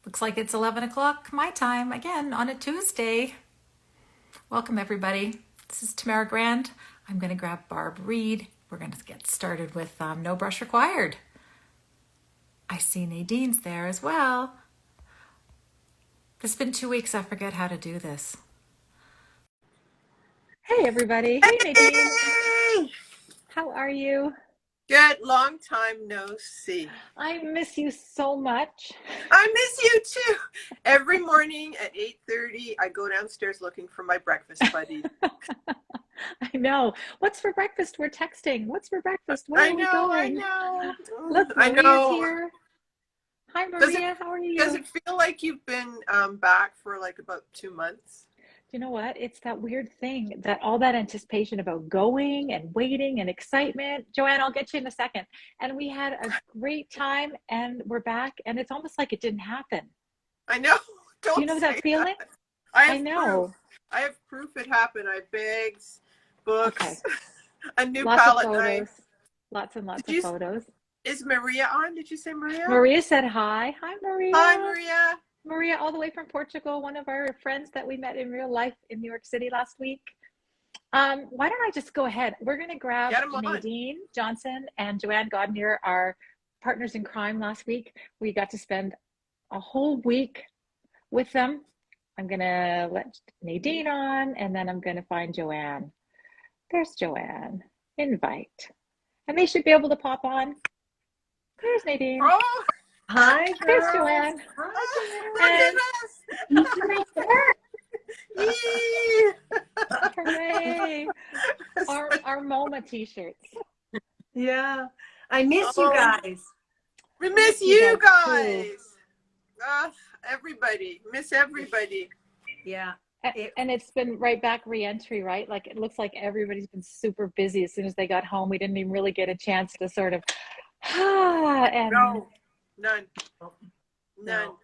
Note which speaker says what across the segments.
Speaker 1: Looks like it's 11 o'clock my time again on a Tuesday. Welcome, everybody. This is Tamara Grand. I'm going to grab Barb Reade. We're going to get started with No Brush Required. I see Nadine's there as well. It's been 2 weeks. I forget how to do this.
Speaker 2: Hey, everybody. Hey, Nadine. How are you?
Speaker 3: Good. Long time no see.
Speaker 2: I miss you so much.
Speaker 3: I miss you too. Every morning at 8:30, I go downstairs looking for my breakfast buddy.
Speaker 2: I know. What's for breakfast? We're texting. What's for breakfast? Where are we going?
Speaker 3: I know.
Speaker 2: Look,
Speaker 3: I
Speaker 2: Maria's
Speaker 3: know.
Speaker 2: here. Hi, Maria. How are you?
Speaker 3: Does it feel like you've been back for like about 2 months?
Speaker 2: You know what? It's that weird thing that all that anticipation about going and waiting and excitement. Joanne, I'll get you in a second. And we had a great time and we're back and it's almost like it didn't happen.
Speaker 3: I know.
Speaker 2: Do you know that feeling?
Speaker 3: I
Speaker 2: know.
Speaker 3: Proof. I have proof it happened. I have bags, books,
Speaker 2: okay.
Speaker 3: A new
Speaker 2: lots
Speaker 3: palette
Speaker 2: of photos.
Speaker 3: knife.
Speaker 2: Lots and lots of photos.
Speaker 3: Is Maria on? Did you say Maria?
Speaker 2: Maria said hi. Hi, Maria.
Speaker 3: Hi, Maria.
Speaker 2: Maria, all the way from Portugal, one of our friends that we met in real life in New York City last week. Why don't I just go ahead? We're going to grab Nadine Johnson and Joanne Godenir, our partners in crime last week. We got to spend a whole week with them. I'm going to let Nadine on, and then I'm going to find Joanne. There's Joanne. Invite. And they should be able to pop on. There's Nadine.
Speaker 3: Oh.
Speaker 4: Hi, girls.
Speaker 2: There's Joanne.
Speaker 3: Hi,
Speaker 2: Hooray! Our MOMA t-shirts.
Speaker 4: Yeah, I miss you guys.
Speaker 3: We miss you guys. Everybody, miss everybody.
Speaker 4: Yeah.
Speaker 2: And it's been right back reentry, right? Like it looks like everybody's been super busy. As soon as they got home, we didn't even really get a chance to sort of and
Speaker 3: no. None.
Speaker 4: No.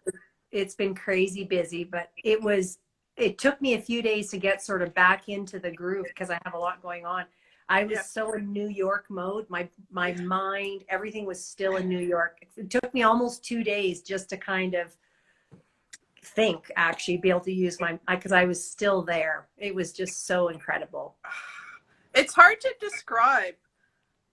Speaker 4: It's been crazy busy, but it took me a few days to get sort of back into the groove because I have a lot going on. I was so in New York mode. My mind, everything was still in New York. It took me almost 2 days just to kind of think, actually be able to use because I was still there. It was just so incredible.
Speaker 3: It's hard to describe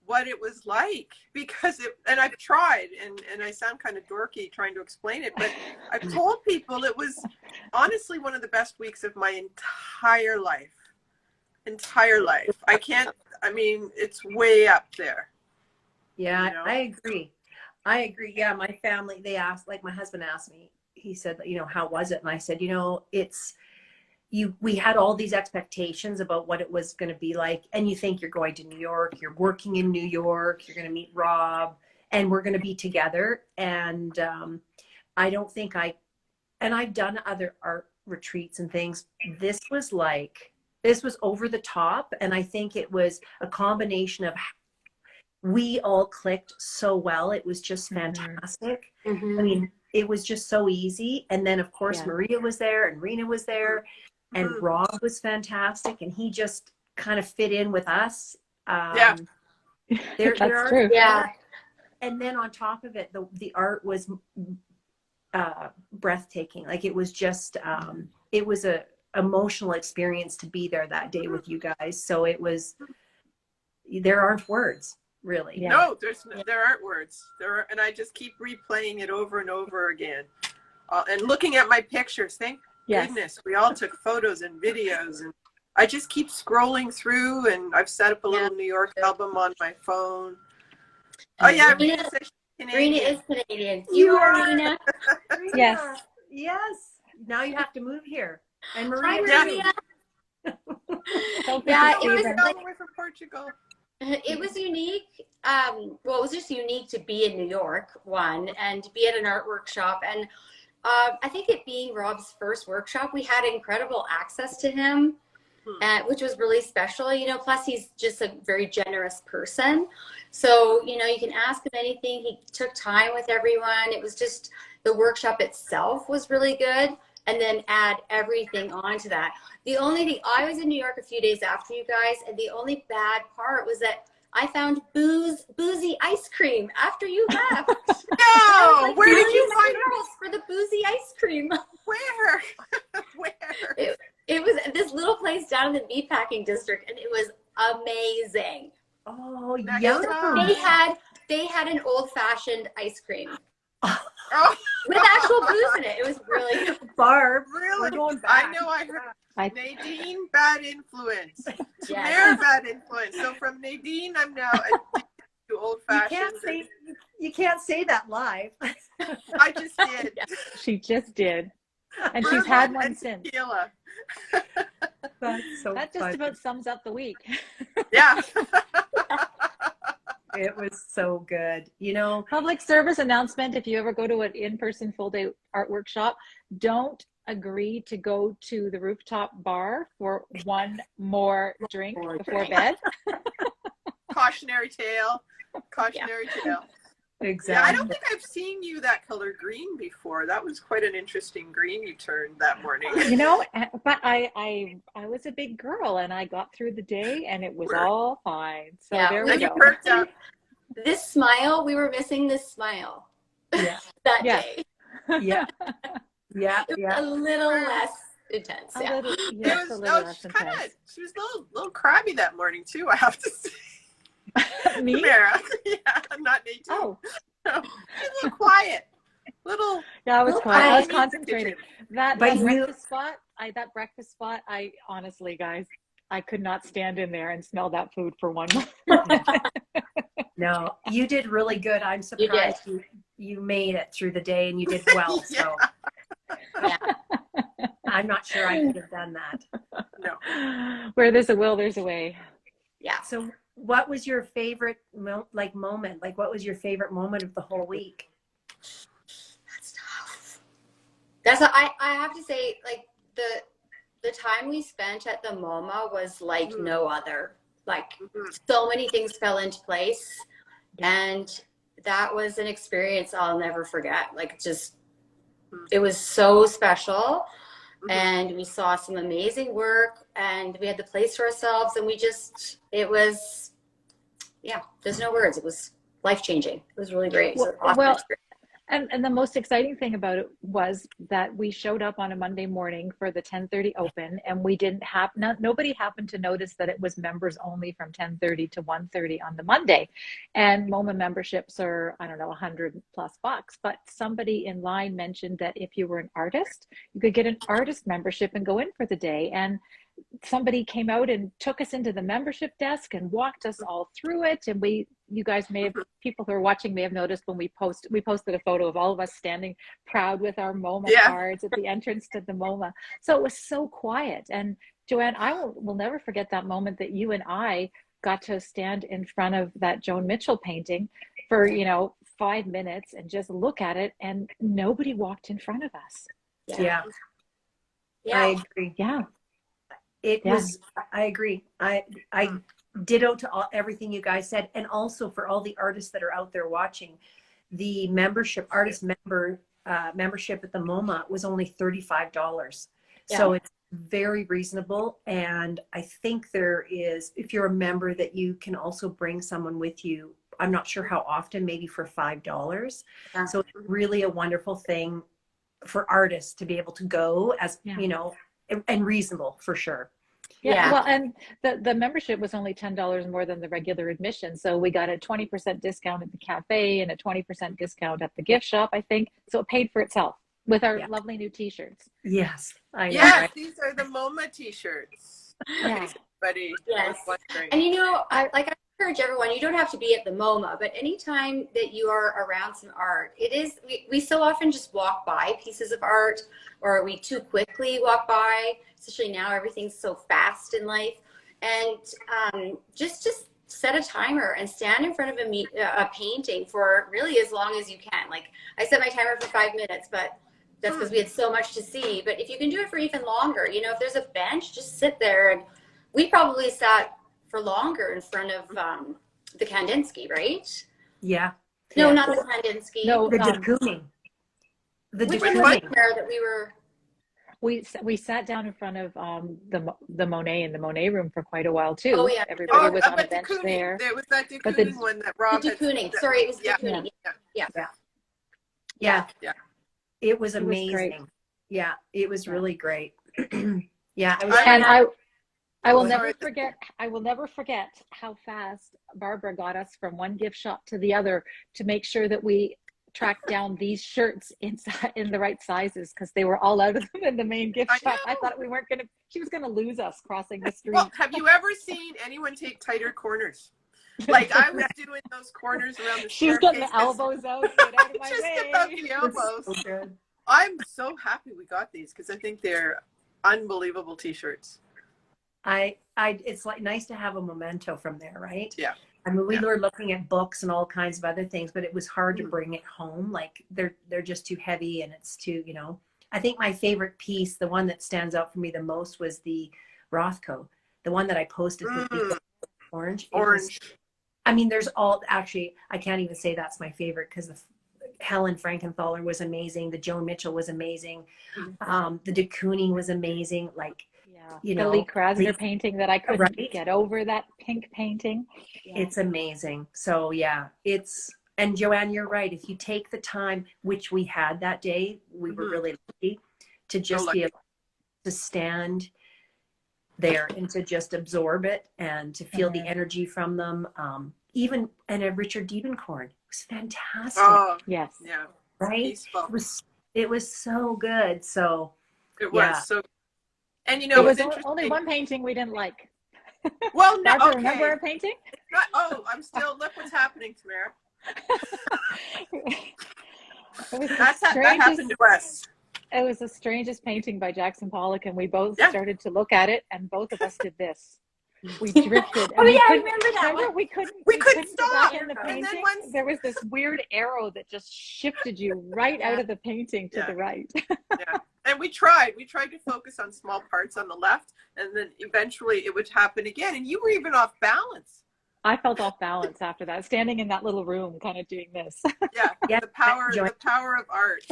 Speaker 3: what it was like because and I've tried and I sound kind of dorky trying to explain it, but I've told people it was honestly one of the best weeks of my entire life. I mean, it's way up there.
Speaker 4: Yeah, you know? I agree. Yeah, my family, they asked, like my husband asked me, he said, how was it? And I said, we had all these expectations about what it was going to be like. And you think you're going to New York, you're working in New York, you're going to meet Rob, and we're going to be together. And I've done other art retreats and things. This was over the top. And I think it was a combination of, we all clicked so well. It was just fantastic.
Speaker 3: Mm-hmm.
Speaker 4: I mean, it was just so easy. And then of course, Maria was there and Rena was there. And Rob was fantastic, and he just kind of fit in with us.
Speaker 2: That's true.
Speaker 4: Yeah. And then on top of it, the art was breathtaking. Like it was just, it was a emotional experience to be there that day with you guys. So there aren't words, really.
Speaker 3: Yeah. No, there aren't words. And I just keep replaying it over and over again, and looking at my pictures. Thank goodness we all took photos and videos, and I just keep scrolling through, and I've set up a little New York album on my phone. Oh yeah, Rena
Speaker 5: is Canadian. You are Rena.
Speaker 2: Yes.
Speaker 4: Now you have to move here. And Maria.
Speaker 5: Hi, Maria.
Speaker 3: We're from Portugal.
Speaker 5: It was unique. It was just unique to be in New York, one, and to be at an art workshop. And I think it being Rob's first workshop, we had incredible access to him, which was really special, plus he's just a very generous person. So, you can ask him anything. He took time with everyone. It was just, the workshop itself was really good. And then add everything onto that. The only thing, I was in New York a few days after you guys, and the only bad part was that I found boozy ice cream after you left.
Speaker 3: No, where did you find
Speaker 5: for the boozy ice cream.
Speaker 3: Where? Where?
Speaker 5: It was this little place down in the Meatpacking District, and it was amazing.
Speaker 4: Oh,
Speaker 5: yeah. They had an old-fashioned ice cream.
Speaker 3: Oh.
Speaker 5: With actual booze in it. It was really good.
Speaker 4: Barb,
Speaker 3: really?
Speaker 4: We're going back.
Speaker 3: I know I heard Nadine, bad influence.
Speaker 5: Yes.
Speaker 3: Tamara, bad influence. So from Nadine, I'm now addicted to old-fashioned.
Speaker 4: You can't say that live.
Speaker 3: I just did.
Speaker 2: She just did. And she's had one since.
Speaker 3: Tequila.
Speaker 4: That's so
Speaker 2: That just about sums up the week.
Speaker 3: Yeah.
Speaker 4: It was so good. You know,
Speaker 2: Public service announcement, if you ever go to an in-person full-day art workshop, don't agree to go to the rooftop bar for one more drink before bed.
Speaker 3: Cautionary tale. Cautionary tale.
Speaker 4: exactly.
Speaker 3: Yeah, I don't think I've seen you that color green before. That was quite an interesting green you turned that morning.
Speaker 2: You know, but I was a big girl and I got through the day and it was all fine. So there we go.
Speaker 3: Perked up.
Speaker 5: This smile, we were missing this smile.
Speaker 4: Yeah.
Speaker 5: That
Speaker 2: Yeah.
Speaker 5: day.
Speaker 4: Yeah. Yeah.
Speaker 5: It was
Speaker 4: Yeah.
Speaker 5: a little less intense.
Speaker 2: A
Speaker 5: Yeah.
Speaker 2: little, yes, a little less intense.
Speaker 3: She was a little crabby that morning too, I have to say.
Speaker 2: Me?
Speaker 3: Tamara. Yeah, not Nadine.
Speaker 2: Oh.
Speaker 3: No, she's a little quiet. Little.
Speaker 2: Yeah, I was
Speaker 5: Well,
Speaker 2: quiet. I was
Speaker 5: I-
Speaker 2: concentrating. That
Speaker 4: But you-
Speaker 2: breakfast spot, I honestly, guys, I could not stand in there and smell that food for one moment.
Speaker 4: No, you did really good. I'm surprised you made it through the day and you did well. So
Speaker 5: Yeah.
Speaker 4: I'm not sure I could have done that.
Speaker 3: No.
Speaker 2: Where there's a will, there's a way.
Speaker 5: Yeah.
Speaker 4: So what was your favorite moment? Like what was your favorite moment of the whole week?
Speaker 5: That's tough. I have to say, like the time we spent at the MOMA was like no other. Like so many things fell into place, and that was an experience I'll never forget. Like just, it was so special, and we saw some amazing work, and we had the place to ourselves, and it was, yeah, there's no words. It was life-changing. It was really great.
Speaker 2: Well, and the most exciting thing about it was that we showed up on a Monday morning for the 10:30 open, and we didn't have nobody happened to notice that it was members only from 10:30 to 1:30 on the Monday. And MOMA memberships are, I don't know, $100+, but somebody in line mentioned that if you were an artist, you could get an artist membership and go in for the day. And somebody came out and took us into the membership desk and walked us all through it. And you guys may have, people who are watching may have noticed when we posted a photo of all of us standing proud with our MOMA cards at the entrance to the MOMA. So it was so quiet. And Joanne, I will never forget that moment that you and I got to stand in front of that Joan Mitchell painting for, 5 minutes and just look at it, and nobody walked in front of us.
Speaker 4: Yeah.
Speaker 5: Yeah.
Speaker 4: I agree.
Speaker 2: Yeah.
Speaker 4: It was, I agree. I ditto to everything you guys said. And also for all the artists that are out there watching, the membership at the MOMA was only $35.
Speaker 5: Yeah.
Speaker 4: So it's very reasonable. And I think there is, if you're a member, that you can also bring someone with you. I'm not sure how often, maybe for $5.
Speaker 5: Yeah.
Speaker 4: So it's really a wonderful thing for artists to be able to go as, and reasonable for sure.
Speaker 2: Yeah. Well, and the membership was only $10 more than the regular admission. So we got a 20% discount at the cafe and a 20% discount at the gift shop, I think. So it paid for itself with our lovely new t-shirts.
Speaker 4: Yes. I know.
Speaker 3: Yes, these are the MOMA t-shirts.
Speaker 2: Yeah.
Speaker 3: Buddy.
Speaker 5: Yes. And I encourage everyone, you don't have to be at the MOMA, but anytime that you are around some art, we so often just walk by pieces of art, or we too quickly walk by, especially now everything's so fast in life. And just set a timer and stand in front of a painting for really as long as you can. Like I set my timer for 5 minutes, but that's because we had so much to see. But if you can do it for even longer, if there's a bench, just sit there. And we probably sat for longer in front of the Kandinsky, right?
Speaker 4: Yeah.
Speaker 5: No, not the Kandinsky.
Speaker 2: No,
Speaker 4: The de Kooning. The de
Speaker 5: Which one
Speaker 4: Kooning.
Speaker 5: that we were?
Speaker 2: We sat down in front of the Monet in the Monet room for quite a while too.
Speaker 5: Oh, yeah.
Speaker 2: Everybody was on a bench
Speaker 3: Kooning,
Speaker 2: there.
Speaker 3: There was that de
Speaker 2: But the-
Speaker 3: Kooning one that Rob
Speaker 5: De
Speaker 3: had.
Speaker 5: Kooning. Sorry, it was de Kooning. Yeah.
Speaker 3: Yeah.
Speaker 4: It was amazing. Yeah, it was really great. Yeah,
Speaker 2: I will never forget. I will never forget how fast Barbara got us from one gift shop to the other to make sure that we tracked down these shirts in the right sizes, because they were all out of them in the main gift shop. I thought she was gonna lose us crossing the street.
Speaker 3: Well, have you ever seen anyone take tighter corners? Like I was doing those corners around the
Speaker 2: She's getting the elbows out. Get out of my
Speaker 3: just
Speaker 2: way.
Speaker 3: about the elbows. So good. I'm so happy we got these because I think they're unbelievable t-shirts.
Speaker 4: It's like nice to have a memento from there, right?
Speaker 3: Yeah.
Speaker 4: I mean, we were looking at books and all kinds of other things, but it was hard to bring it home. Like they're just too heavy, and it's too, I think my favorite piece, the one that stands out for me the most, was the Rothko, the one that I posted for orange. I mean, actually, I can't even say that's my favorite, because the Helen Frankenthaler was amazing. The Joan Mitchell was amazing. The de Kooning was amazing. Like,
Speaker 2: the Lee Krasner painting that I couldn't get over, that pink painting.
Speaker 4: It's amazing. So yeah, and Joanne, you're right. If you take the time, which we had that day, we were really lucky to just be able to stand there and to just absorb it and to feel the energy from them. Even Richard Diebenkorn was fantastic.
Speaker 3: Oh,
Speaker 2: yes.
Speaker 3: Yeah.
Speaker 4: Right? It was so good. So
Speaker 3: it was so. And
Speaker 2: it was only one painting we didn't like.
Speaker 3: Well, no,
Speaker 2: Barbara, remember our painting?
Speaker 3: I'm still, look what's happening, Tamara.
Speaker 2: That
Speaker 3: happened to us.
Speaker 2: It was the strangest painting by Jackson Pollock, and we both started to look at it, and both of us did this. We drifted.
Speaker 5: I remember that one.
Speaker 2: We couldn't
Speaker 3: stop
Speaker 2: in the painting.
Speaker 3: And then
Speaker 2: there was this weird arrow that just shifted you right out of the painting to the right.
Speaker 3: Yeah. And we tried to focus on small parts on the left, and then eventually it would happen again, and you were even off balance.
Speaker 2: I felt off balance after that, standing in that little room kind of doing this.
Speaker 3: The power of art.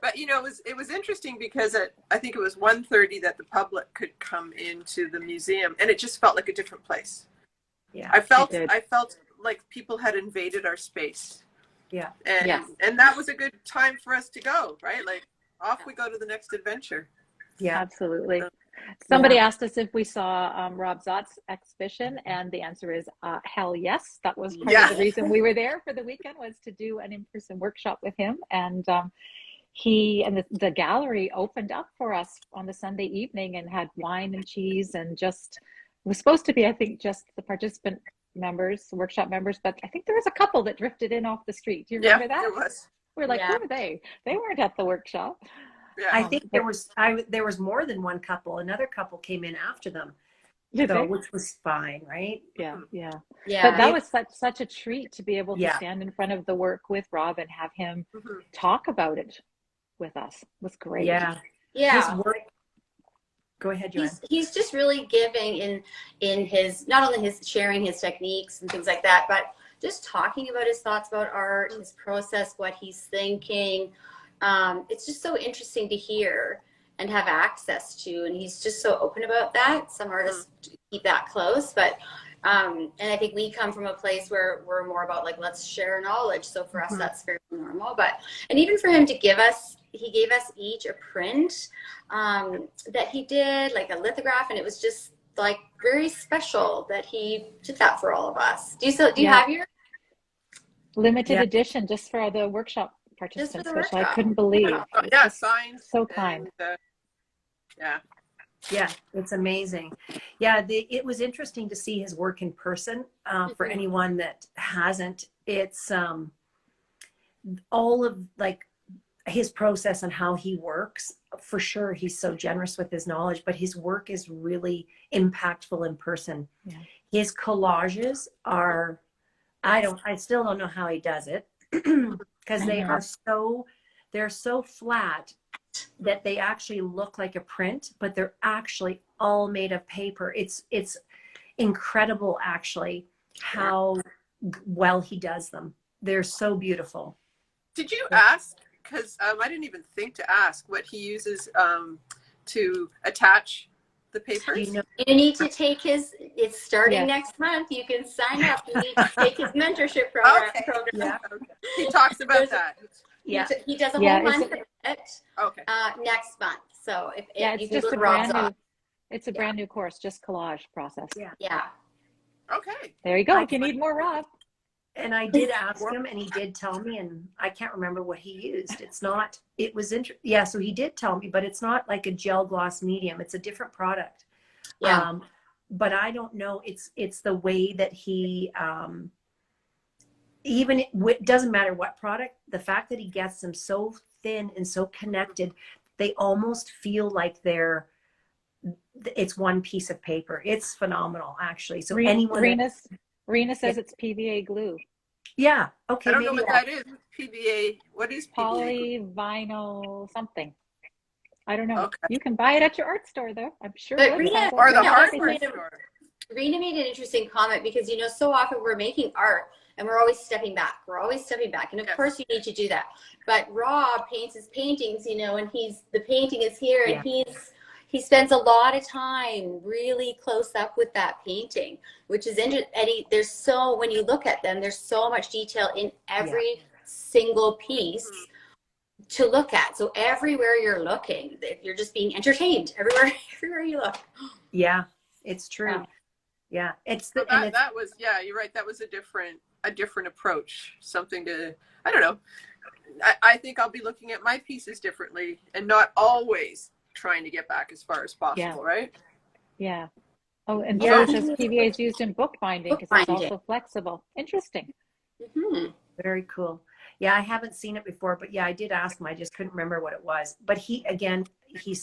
Speaker 3: But it was interesting because I think it was 1:30 that the public could come into the museum, and it just felt like a different place.
Speaker 4: Yeah,
Speaker 3: I felt like people had invaded our space.
Speaker 4: Yeah,
Speaker 3: and that was a good time for us to go, right? Like off we go to the next adventure.
Speaker 2: Yeah, absolutely. Somebody asked us if we saw Rob Szot's exhibition, and the answer is hell yes. That was part of the reason we were there for the weekend, was to do an in-person workshop with him. And he and the gallery opened up for us on the Sunday evening and had wine and cheese, and it was supposed to be, I think, just the participant members, workshop members, but I think there was a couple that drifted in off the street. Do you remember that?
Speaker 3: It was.
Speaker 2: We were like, who were they? They weren't at the workshop.
Speaker 3: Yeah.
Speaker 4: I think there was more than one couple. Another couple came in after them, which was fine, right?
Speaker 2: Yeah. But that was such a treat to be able to stand in front of the work with Rob and have him talk about it with us. It was great.
Speaker 5: Yeah.
Speaker 4: His work. Go ahead, Joanne.
Speaker 5: He's just really giving in his, not only his sharing his techniques and things like that, but just talking about his thoughts about art, his process, what he's thinking. It's just so interesting to hear and have access to, and he's just so open about that. Some artists keep that close, but and I think we come from a place where we're more about like, let's share knowledge. So for us, that's very normal. And even for him to he gave us each a print that he did, like a lithograph, and it was just like very special that he did that for all of us. Do you have your
Speaker 2: limited edition just for the workshop participants, which I couldn't believe?
Speaker 3: Signs.
Speaker 2: So kind.
Speaker 4: Yeah, it's amazing. Yeah, it was interesting to see his work in person. For anyone that hasn't, it's all of like his process and how he works. For sure, he's so generous with his knowledge, but his work is really impactful in person. Yeah. His collages are, I still don't know how he does it, because they're so flat that they actually look like a print, but they're actually all made of paper. It's incredible, actually, how well he does them. They're so beautiful.
Speaker 3: Did you ask? Because I didn't even think to ask what he uses to attach the papers.
Speaker 5: You need to take it's starting next month. You can sign up. You need to take his mentorship program.
Speaker 3: Yeah. He talks about that.
Speaker 5: Yeah. He does a whole month,
Speaker 3: Okay.
Speaker 5: Next month. So if
Speaker 2: it's
Speaker 5: you
Speaker 2: just
Speaker 5: do
Speaker 2: a
Speaker 5: Rob's
Speaker 2: brand new, it's a brand new course, just collage process.
Speaker 5: Yeah.
Speaker 3: Okay.
Speaker 2: There you go. If you need more Rob.
Speaker 4: And I did ask him, and he did tell me, and I can't remember what he used. It's not, it was, yeah, so he did tell me, but it's not like a gel gloss medium. It's a different product.
Speaker 5: Yeah.
Speaker 4: But I don't know. It's the way that he, even it doesn't matter what product, the fact that he gets them so thin and so connected, they almost feel like it's one piece of paper. It's phenomenal, actually. So
Speaker 2: Rena says it's PVA glue.
Speaker 4: Yeah. Okay.
Speaker 3: I don't know what that is. PVA. What is PVA?
Speaker 2: Polyvinyl something. I don't know.
Speaker 3: Okay.
Speaker 2: You can buy it at your art store, though. I'm sure.
Speaker 5: But Rena,
Speaker 3: or the hardware store.
Speaker 5: Rena made an interesting comment because, so often we're making art and we're always stepping back. We're always stepping back. And of course you need to do that. But Rob paints his paintings, and the painting is here, and he spends a lot of time really close up with that painting, which is interesting. And when you look at them, there's so much detail in every single piece to look at. So everywhere you're looking, you're just being entertained everywhere you look.
Speaker 4: Yeah, it's true. Yeah,
Speaker 3: that was you're right. That was a different approach. Something to, I don't know. I think I'll be looking at my pieces differently and not always trying to get back as far as possible, right?
Speaker 2: Yeah. Oh, and so it says PVA is used in bookbinding because it's also flexible. Interesting.
Speaker 5: Mm-hmm.
Speaker 4: Very cool. Yeah, I haven't seen it before, but I did ask him. I just couldn't remember what it was. But he's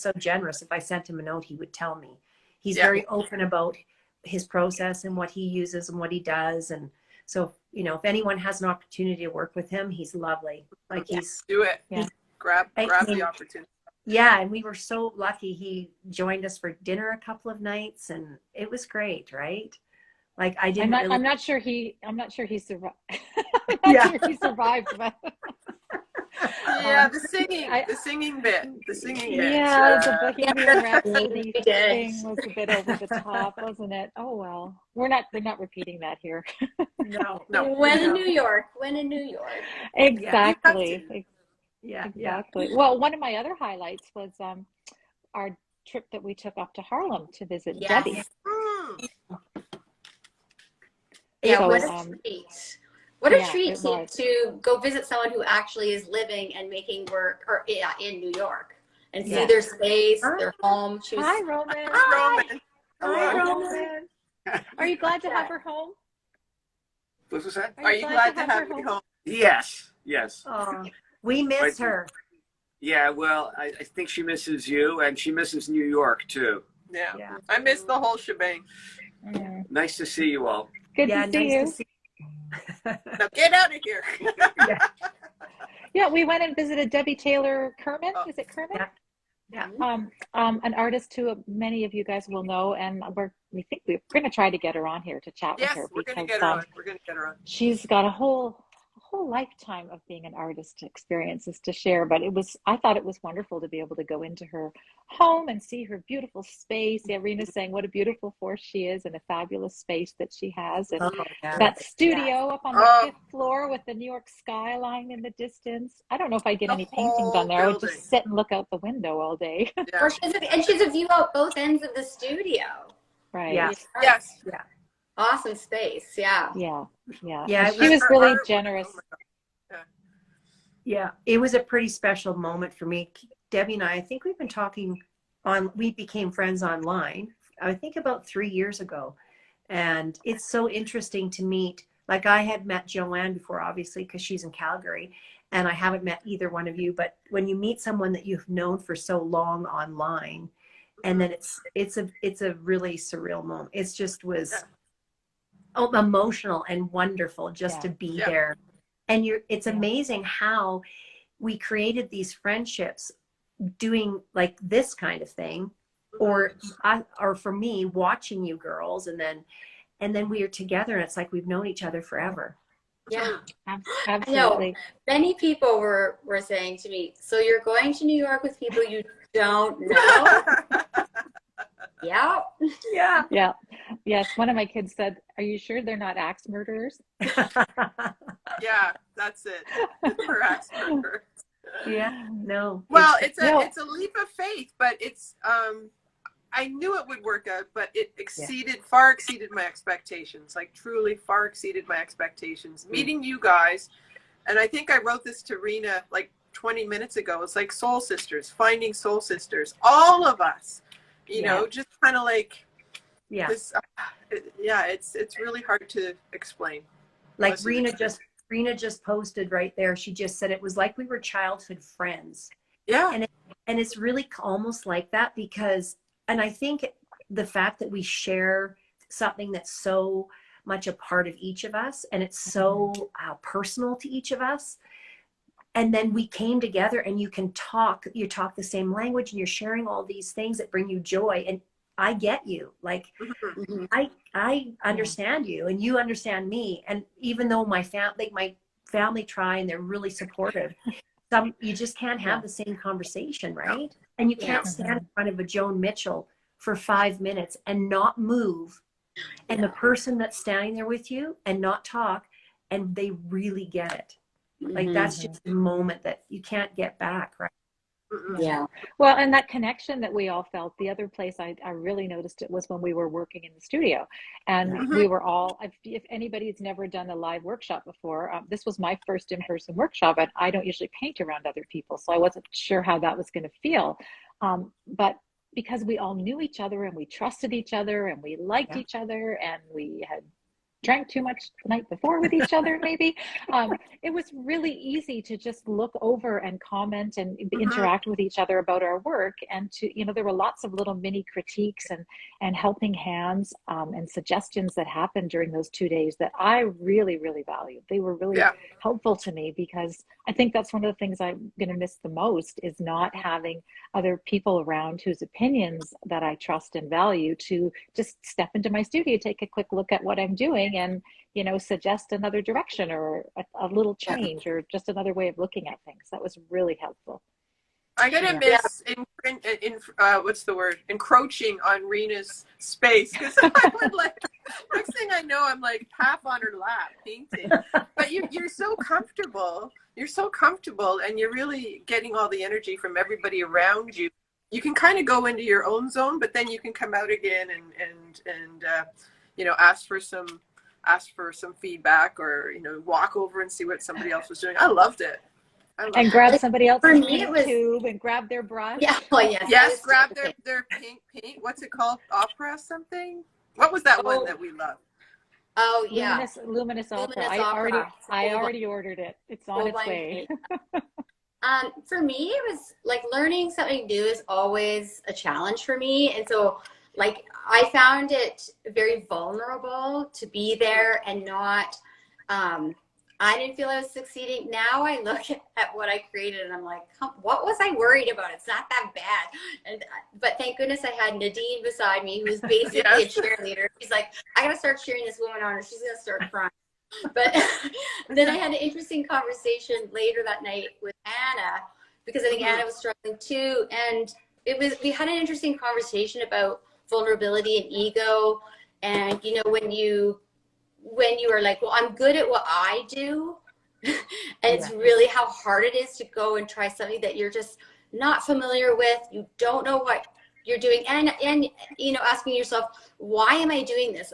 Speaker 4: so generous. If I sent him a note, he would tell me. He's very open about his process and what he uses and what he does. And so, if anyone has an opportunity to work with him, he's lovely. Like
Speaker 3: do it. Yeah. Grab the opportunity.
Speaker 4: Yeah, and we were so lucky. He joined us for dinner a couple of nights, and it was great, right? Like
Speaker 2: I'm not sure he survived. I'm not sure he survived, but
Speaker 3: the singing bit.
Speaker 2: Yeah, the Bohemian Rhapsody thing was a bit over the top, wasn't it? Oh well, we're not repeating that here.
Speaker 3: No.
Speaker 5: When in New York.
Speaker 2: Exactly.
Speaker 4: Yeah,
Speaker 2: exactly. Well, one of my other highlights was our trip that we took up to Harlem to visit Debbie.
Speaker 5: Yeah,
Speaker 2: so,
Speaker 5: what a treat. What a treat to go visit someone who actually is living and making work in New York and see their space, their home.
Speaker 2: Hi, Roman.
Speaker 3: Roman.
Speaker 2: Hi, Roman. Are you glad to have her home?
Speaker 6: What was that?
Speaker 3: Are you glad to have her home?
Speaker 6: Yes.
Speaker 4: We miss her.
Speaker 6: Yeah, well, I think she misses you, and she misses New York, too.
Speaker 3: Yeah. I miss the whole shebang.
Speaker 6: Nice to see you all.
Speaker 2: Good to see you.
Speaker 3: Now get out of here.
Speaker 2: Yeah, we went and visited Debbie Taylor Kerman. Is it Kerman?
Speaker 4: Yeah.
Speaker 2: An artist who many of you guys will know, and we think we're going to try to get her on here to chat with her.
Speaker 3: Yes, we're going to get her on. We're going to get her on.
Speaker 2: She's got a whole lifetime of being an artist experiences to share, but I thought it was wonderful to be able to go into her home and see her beautiful space. Rena's saying what a beautiful force she is and a fabulous space that she has, and that studio up on the fifth floor with the New York skyline in the distance. I don't know if I get any paintings on there. I would just sit and look out the window all day.
Speaker 5: Or she's a view out both ends of the studio.
Speaker 2: Right.
Speaker 3: Yes.
Speaker 4: Yeah.
Speaker 5: Awesome space. Yeah.
Speaker 2: She was really generous.
Speaker 4: Yeah, it was a pretty special moment for me. Debbie and I think we've been talking we became friends online, I think about 3 years ago. And it's so interesting to meet, like I had met Joanne before, obviously, because she's in Calgary, and I haven't met either one of you, but when you meet someone that you've known for so long online, and then it's a really surreal moment. It just was emotional and wonderful just to be there. And it's amazing how we created these friendships doing like this kind of thing, or for me watching you girls, and then we are together, and it's like we've known each other forever.
Speaker 5: Yeah,
Speaker 2: absolutely.
Speaker 5: I know. Many people were saying to me, so you're going to New York with people you don't know?
Speaker 2: Yeah. Yes, one of my kids said, are you sure they're not axe murderers?
Speaker 3: Yeah, that's it. We're axe murderers.
Speaker 4: Yeah, no.
Speaker 3: Well, it's a leap of faith, but it's I knew it would work out, but it far exceeded my expectations. Like truly far exceeded my expectations. Meeting you guys, and I think I wrote this to Rena like 20 minutes ago. It's like soul sisters, finding soul sisters, all of us, you know, just kind of like this. It's really hard to explain.
Speaker 4: Like Rena just posted right there. She just said it was like we were childhood friends.
Speaker 3: Yeah.
Speaker 4: And it's really almost like that because, and I think the fact that we share something that's so much a part of each of us, and it's so personal to each of us. And then we came together and you talk the same language and you're sharing all these things that bring you joy. And I get you. Like, I understand you and you understand me. And even though my family try and they're really supportive, you just can't have the same conversation, right? And you can't stand in front of a Joan Mitchell for 5 minutes and not move. And the person that's standing there with you and not talk, and they really get it. Like that's just a moment that you can't get back, right?
Speaker 2: Yeah. Well, and that connection that we all felt, the other place I really noticed it was when we were working in the studio, and we were all, if anybody's never done a live workshop before, this was my first in-person workshop, and I don't usually paint around other people, so I wasn't sure how that was going to feel. But because we all knew each other and we trusted each other and we liked each other and we had drank too much the night before with each other, maybe. It was really easy to just look over and comment and interact with each other about our work. And there were lots of little mini critiques and helping hands and suggestions that happened during those 2 days that I really, really valued. They were really helpful to me because I think that's one of the things I'm going to miss the most is not having other people around whose opinions that I trust and value to just step into my studio, take a quick look at what I'm doing and, suggest another direction or a little change or just another way of looking at things. That was really helpful.
Speaker 3: I'm going to miss what's the word? Encroaching on Rena's space. Because I would next thing I know, I'm like half on her lap painting. But you're so comfortable. You're so comfortable and you're really getting all the energy from everybody around you. You can kind of go into your own zone, but then you can come out again and ask for some feedback or, walk over and see what somebody else was doing. I loved it.
Speaker 2: And grab somebody else's tube and grab their brush.
Speaker 5: Yeah. Well, yes.
Speaker 3: Yes, grab their paint. What's it called? Opera something? What was that one that we loved?
Speaker 5: Oh, yeah.
Speaker 2: Luminous Opera. I already ordered it. It's on its way.
Speaker 5: For me, it was like learning something new is always a challenge for me. And so like I found it very vulnerable to be there and not, I didn't feel I was succeeding. Now I look at what I created and I'm like, what was I worried about? It's not that bad. But thank goodness I had Nadine beside me, who was basically a cheerleader. She's like, I got to start cheering this woman on or she's going to start crying. But then I had an interesting conversation later that night with Anna, because I think Anna was struggling too. And we had an interesting conversation about vulnerability and ego. And, when you are like, well, I'm good at what I do. And it's really how hard it is to go and try something that you're just not familiar with. You don't know what you're doing. And asking yourself, why am I doing this?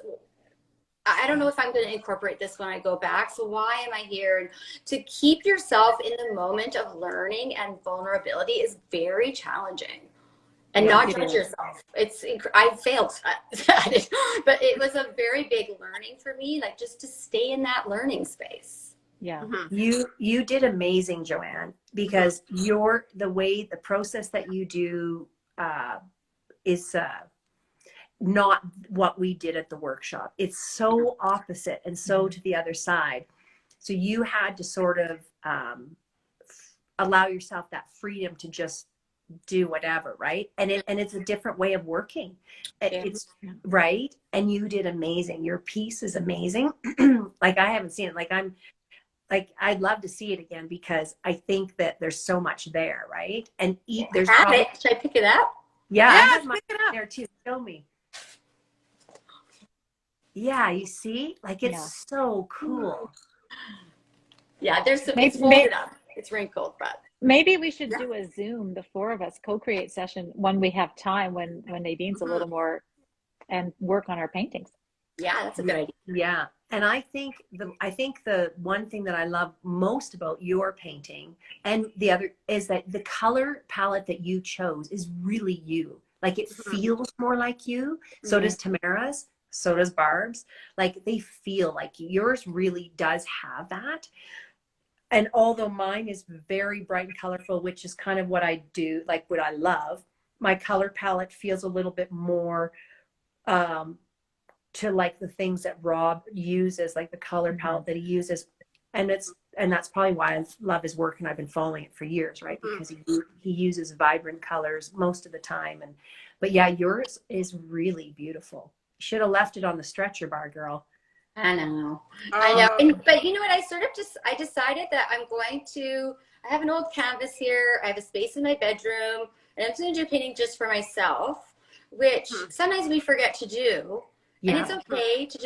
Speaker 5: I don't know if I'm going to incorporate this when I go back. So why am I here? And to keep yourself in the moment of learning and vulnerability is very challenging. And not judge yourself. I failed at it, but it was a very big learning for me, like just to stay in that learning space.
Speaker 2: Yeah.
Speaker 4: You did amazing, Joanne, because the process that you do is not what we did at the workshop. It's so opposite and so to the other side. So you had to sort of allow yourself that freedom to just do whatever, right? And it's a different way of working. It's right. And you did amazing. Your piece is amazing. Like I haven't seen it. I'd love to see it again because I think that there's so much there, right? And there's probably,
Speaker 5: should I pick it up?
Speaker 4: Yeah, I have
Speaker 3: pick it up
Speaker 4: there too. Show me. Yeah, you see, like it's so cool.
Speaker 5: Yeah, there's some. It's folded up. It's wrinkled, but
Speaker 2: Maybe we should do a Zoom, the four of us, co-create session when we have time, when Nadine's a little more, and work on our paintings.
Speaker 5: Yeah, that's a good idea.
Speaker 4: Yeah. And I think the one thing that I love most about your painting, and the other, is that the color palette that you chose is really you. Like, it feels more like you. So does Tamara's, so does Barb's. Like, they feel like you. Yours really does have that. And although mine is very bright and colorful, which is kind of what I do, like what I love, my color palette feels a little bit more to like the things that Rob uses, like the color palette that he uses. And that's probably why I love his work, and I've been following it for years, right? Because he uses vibrant colors most of the time. But yeah, yours is really beautiful. You should have left it on the stretcher bar, girl.
Speaker 5: I know. But you know what? I decided that I have an old canvas here. I have a space in my bedroom, and I'm just going to do painting just for myself, which sometimes we forget to do. Yeah. And it's okay to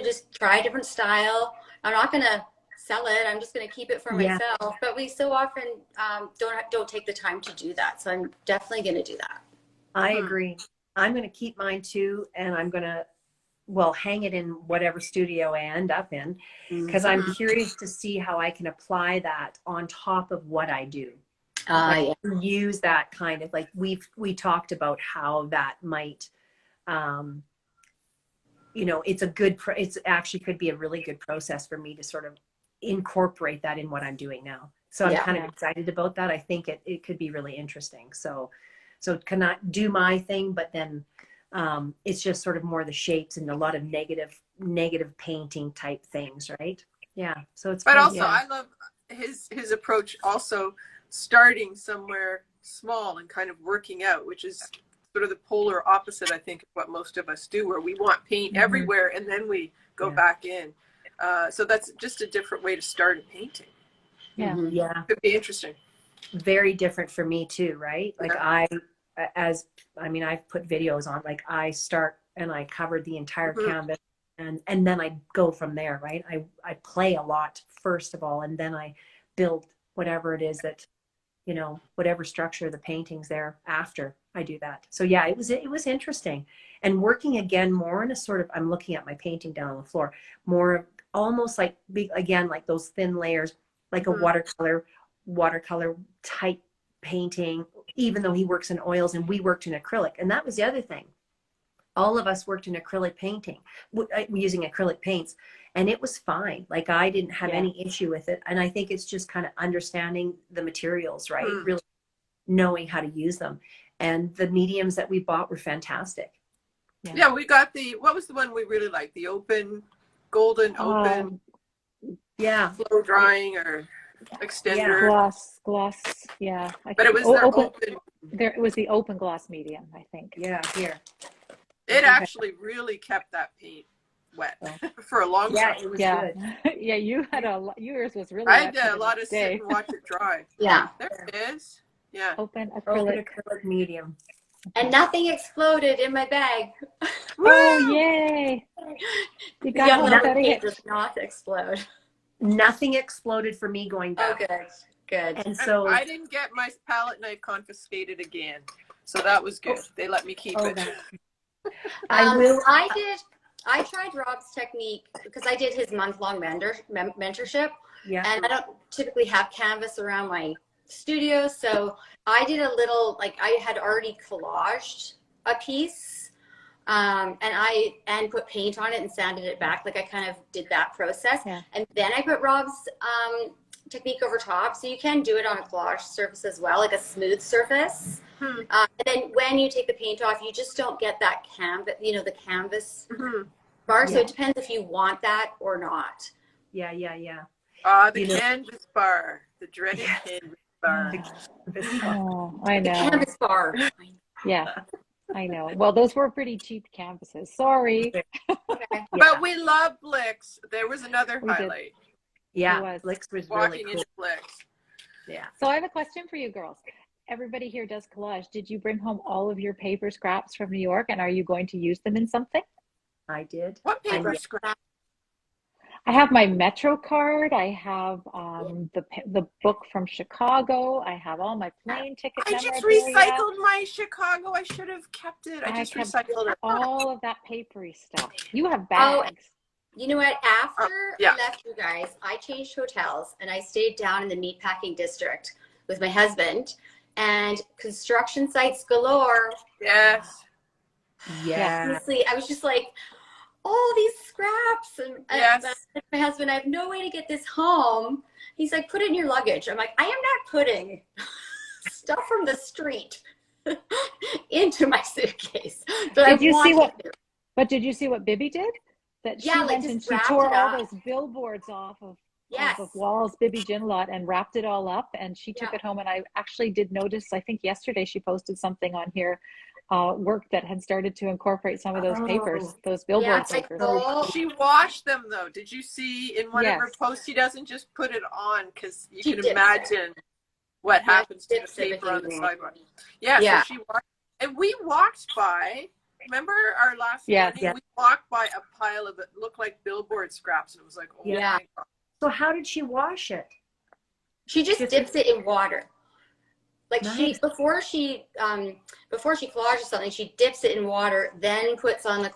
Speaker 5: just try a different style. I'm not going to sell it. I'm just going to keep it for myself. But we so often don't take the time to do that. So I'm definitely going to do that.
Speaker 4: I agree. I'm going to keep mine too, and I'm going to hang it in whatever studio I end up in, because I'm curious to see how I can apply that on top of what I do. Use that kind of, like, we talked about how that might, it's actually could be a really good process for me to sort of incorporate that in what I'm doing now. So I'm kind of excited about that. I think it could be really interesting. So cannot do my thing, but then it's just sort of more the shapes and a lot of negative painting type things, right? Yeah. So it's.
Speaker 3: But also, I love his approach. Also, starting somewhere small and kind of working out, which is sort of the polar opposite, I think, of what most of us do, where we want paint everywhere and then we go back in. So that's just a different way to start a painting.
Speaker 2: Yeah.
Speaker 4: Yeah.
Speaker 3: Could be interesting.
Speaker 4: Very different for me too, right? Like I've put videos on, like I start and I covered the entire canvas, and then I go from there, right? I play a lot first of all, and then I build whatever it is that, whatever structure the painting's there after I do that. So yeah, it was interesting. And working again more in a sort of, I'm looking at my painting down on the floor, more almost like, again, like those thin layers, like a watercolor type painting, even though he works in oils and we worked in acrylic. And that was the other thing. All of us worked in acrylic painting, using acrylic paints, and it was fine. Like, I didn't have any issue with it. And I think it's just kind of understanding the materials, right? Really knowing how to use them. And the mediums that we bought were fantastic.
Speaker 3: Yeah, we got what was the one we really liked? The golden open flow drying or extender.
Speaker 2: Gloss. Yeah.
Speaker 3: But it was open.
Speaker 2: It was the open gloss medium, I think.
Speaker 4: Yeah, here.
Speaker 3: It actually really kept that paint wet for a long time.
Speaker 4: It was good.
Speaker 2: Yeah, you had yours was really
Speaker 3: I did a lot of sit and watch it dry.
Speaker 5: Yeah.
Speaker 3: There it is. Yeah.
Speaker 2: Open acrylic
Speaker 4: medium.
Speaker 5: And nothing exploded in my bag.
Speaker 2: Oh, yay. You got
Speaker 5: nothing. It does not explode.
Speaker 4: Nothing exploded for me going back.
Speaker 5: Oh, good.
Speaker 4: And so
Speaker 3: I didn't get my palette knife confiscated again. So that was good. They let me keep it.
Speaker 5: I tried Rob's technique because I did his month-long mentorship. Yeah. And I don't typically have canvas around my studio. So I did a little, like, I had already collaged a piece and put paint on it and sanded it back. Like, I kind of did that process. Yeah. And then I put Rob's technique over top. So you can do it on a collage surface as well, like a smooth surface. And then when you take the paint off, you just don't get that canvas, the canvas bar. So it depends if you want that or not.
Speaker 4: Yeah.
Speaker 3: The canvas bar, the dreaded canvas bar.
Speaker 2: Oh, I know.
Speaker 5: The canvas bar.
Speaker 2: Yeah, I know. Well, those were pretty cheap canvases. Sorry.
Speaker 5: Okay.
Speaker 3: But we love Blix. There was another highlight.
Speaker 4: Yeah, Blix was really cool.
Speaker 3: Into Blix.
Speaker 4: Yeah.
Speaker 2: So I have a question for you girls. Everybody here does collage. Did you bring home all of your paper scraps from New York, and are you going to use them in something?
Speaker 4: I did.
Speaker 3: What paper scrap?
Speaker 2: I have my Metro card. I have the book from Chicago. I have all my plane ticket
Speaker 3: I just
Speaker 2: memorabilia.
Speaker 3: recycled my Chicago. I should have kept it. I just
Speaker 2: kept
Speaker 3: recycled it.
Speaker 2: all of that papery stuff. You have bags.
Speaker 5: You know what? After
Speaker 3: yeah.
Speaker 5: I left you guys, I changed hotels and I stayed down in the Meatpacking District with my husband, and construction sites galore.
Speaker 3: Yes.
Speaker 4: Yeah.
Speaker 5: Honestly, I was just like, all these scraps. And
Speaker 3: yes.
Speaker 5: My husband, I have no way to get this home. He's like, put it in your luggage. I'm like, I am not putting stuff from the street into my suitcase. But
Speaker 2: did you see what? But did you see what Bibby did? That she went and she tore all those billboards off of walls, Bibby Gin Lot, and wrapped it all up, and she took it home. And I actually did notice, I think yesterday she posted something on here, work that had started to incorporate some of those papers, those billboard papers.
Speaker 3: She washed them though. Did you see in one of her posts? She doesn't just put it on, because you can imagine what happens to the paper on the sidewalk. Yeah, so she walked, and we walked by. Remember our last morning? We walked by a pile of it looked like billboard scraps, and it was like, oh my God.
Speaker 4: So how did she wash it?
Speaker 5: She just dips it in water. Like before she collages something, she dips it in water, then puts on the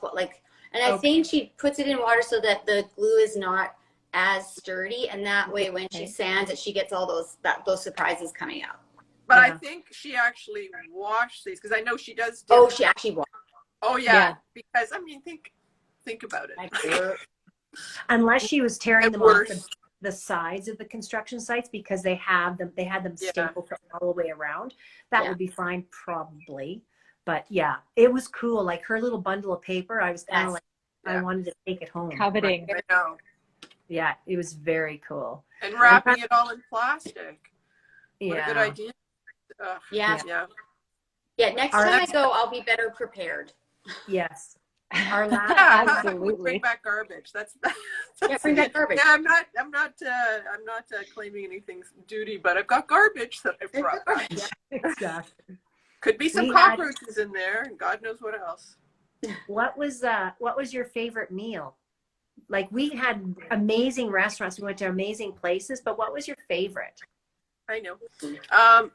Speaker 5: and I think she puts it in water so that the glue is not as sturdy, and that way when she sands it, she gets all those surprises coming out.
Speaker 3: But I think she actually washed these, because I know she does.
Speaker 5: She actually washed.
Speaker 3: Oh yeah, because I mean, think about it.
Speaker 4: Unless she was tearing them off the sides of the construction sites, because they had them stapled all the way around. That would be fine, probably. But yeah, it was cool. Like her little bundle of paper, I was kind of like, I wanted to take it home.
Speaker 2: Coveting.
Speaker 3: I know.
Speaker 4: Yeah, it was very cool.
Speaker 3: And wrapping it all in plastic. What a good idea.
Speaker 5: Yeah. Next time I go, I'll be better prepared.
Speaker 4: Yes. Our last,
Speaker 2: absolutely.
Speaker 3: Bring back garbage. That's
Speaker 5: bring back garbage.
Speaker 3: Yeah, I'm not claiming anything duty, but I've got garbage that I've brought back.
Speaker 4: Exactly.
Speaker 3: Could be some cockroaches in there, and God knows what else.
Speaker 4: What was your favorite meal? Like, we had amazing restaurants, we went to amazing places, but what was your favorite?
Speaker 3: I know.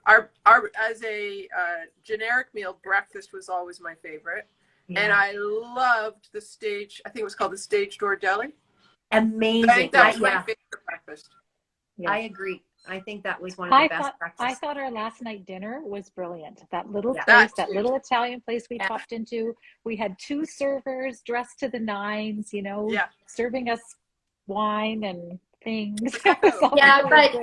Speaker 3: Our as a generic meal, breakfast was always my favorite. Yeah. And I loved the stage, I think it was called the Stage Door Deli.
Speaker 4: Amazing.
Speaker 3: I think that was my favorite breakfast.
Speaker 4: Yeah. I agree. I think that was one of the best breakfasts.
Speaker 2: I thought our last night dinner was brilliant. That little place, that little Italian place we popped into, we had 2 servers dressed to the nines, serving us wine and things.
Speaker 5: But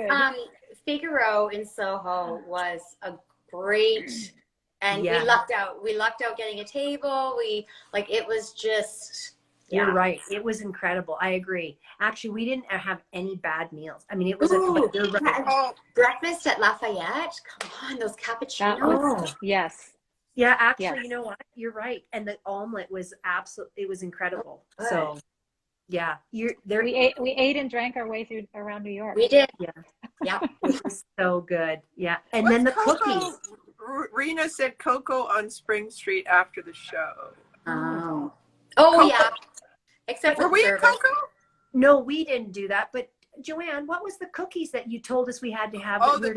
Speaker 5: Figaro in Soho was a great, and we lucked out getting a table. It was just.
Speaker 4: You're right. It was incredible. I agree. Actually, we didn't have any bad meals. I mean, it was
Speaker 5: breakfast at Lafayette. Come on, those cappuccinos.
Speaker 2: Yes.
Speaker 4: Yeah, actually, you know what? You're right. And the omelette was it was incredible. So, yeah, we
Speaker 2: ate and drank our way through around New York.
Speaker 5: We did.
Speaker 4: Yeah. It was so good. Yeah. And then the cookies.
Speaker 3: Rena said Coco on Spring Street after the show.
Speaker 5: Oh,
Speaker 3: Coco?
Speaker 5: Yeah. Except
Speaker 3: were we at Coco?
Speaker 4: No, we didn't do that. But Joanne, what was the cookies that you told us we had to have?
Speaker 3: Oh, the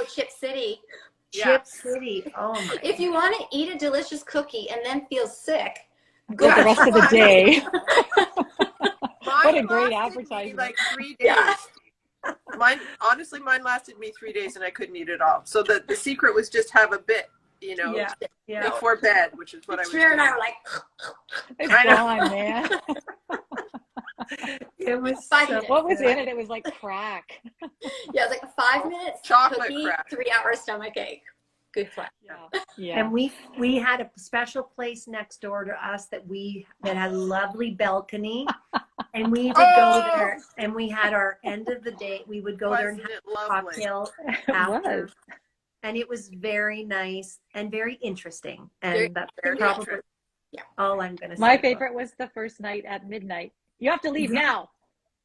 Speaker 5: Chip City.
Speaker 4: Chip City. Oh my.
Speaker 5: If you want to eat a delicious cookie and then feel sick,
Speaker 2: go the rest of the day. What a great advertisement.
Speaker 3: Like 3 days. Mine lasted me 3 days, and I couldn't eat it all. So the secret was just have a bit, before bed, which is what I was doing.
Speaker 5: And I were like,
Speaker 2: it's gone, man.
Speaker 4: It was
Speaker 5: 5 minutes.
Speaker 2: What was in it? It was like crack.
Speaker 5: Yeah, it was like 5 minutes.
Speaker 3: Chocolate
Speaker 5: cookie,
Speaker 3: crack.
Speaker 5: 3 hour stomach ache. Good fun.
Speaker 2: Yeah.
Speaker 4: And we had a special place next door to us that had a lovely balcony, and we would go there, and we had our end of the day. We would go there and have a cocktail after. And it was very nice and very interesting. And that's probably all I'm going to say.
Speaker 2: My favorite was the first night at midnight. You have to leave now.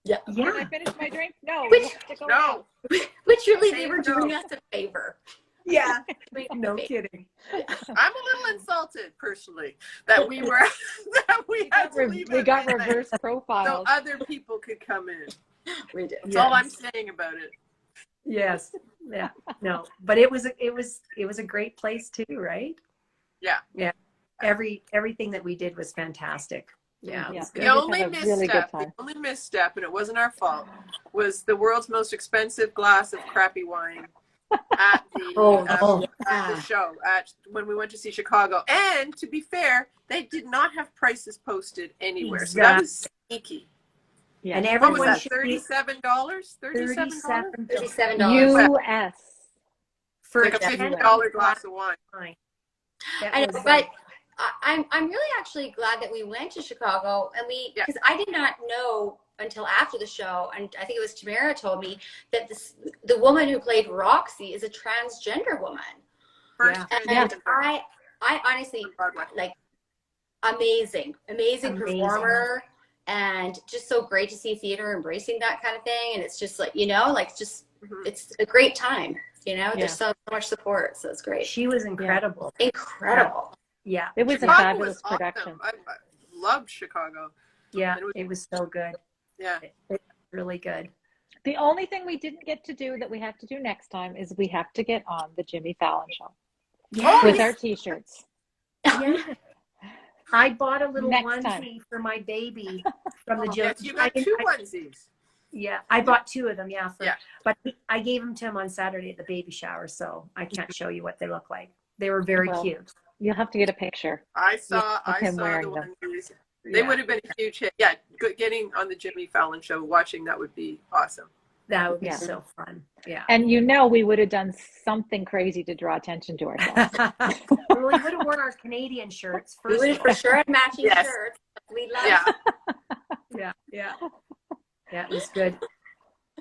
Speaker 4: Yeah.
Speaker 2: Can I finish my drink? No.
Speaker 5: Which really, they were doing us a favor.
Speaker 4: Yeah. No kidding.
Speaker 3: I'm a little insulted personally that we were that we had to leave.
Speaker 2: We got reverse profiles
Speaker 3: so other people could come in.
Speaker 5: We did.
Speaker 3: That's all I'm saying about it.
Speaker 4: Yes. Yeah. No, but it was a great place too, right?
Speaker 3: Yeah.
Speaker 4: Yeah. Everything that we did was fantastic. Yeah.
Speaker 2: Yeah.
Speaker 3: The only misstep, and it wasn't our fault, was the world's most expensive glass of crappy wine at the show when we went to see Chicago. And to be fair, they did not have prices posted anywhere,
Speaker 4: exactly.
Speaker 3: so that was sneaky.
Speaker 4: Yeah. And
Speaker 3: what was
Speaker 4: everyone
Speaker 3: that? $37?
Speaker 5: $37
Speaker 2: US
Speaker 3: for like a $50 glass of wine.
Speaker 5: I know, but I'm really actually glad that we went to Chicago, and because I did not know until after the show, and I think it was Tamara told me that the woman who played Roxy is a transgender woman. And I honestly, like, amazing performer, and just so great to see theater embracing that kind of thing. And it's just like, it's a great time, there's so much support. So it's great.
Speaker 4: She was incredible.
Speaker 5: Incredible.
Speaker 4: Yeah.
Speaker 2: It was
Speaker 3: Chicago
Speaker 2: a fabulous production.
Speaker 3: I loved Chicago.
Speaker 4: Yeah. It was so good.
Speaker 3: Yeah.
Speaker 4: It was really good.
Speaker 2: The only thing we didn't get to do that we have to do next time is we have to get on the Jimmy Fallon show with our t-shirts.
Speaker 4: Yeah. I bought a little onesie for my baby from the Jimmy.
Speaker 3: You got two onesies.
Speaker 4: Yeah, I bought two of them. But I gave them to him on Saturday at the baby shower, so I can't show you what they look like. They were very cute.
Speaker 2: You'll have to get a picture.
Speaker 3: I saw the onesies. They would have been a huge hit. Yeah, getting on the Jimmy Fallon show, watching that would be awesome.
Speaker 4: That would be so fun. Yeah.
Speaker 2: And we would have done something crazy to draw attention to ourselves.
Speaker 4: We would have worn our Canadian shirts first.
Speaker 5: We would have for sure had matching shirts. We love
Speaker 4: Yeah, it was good.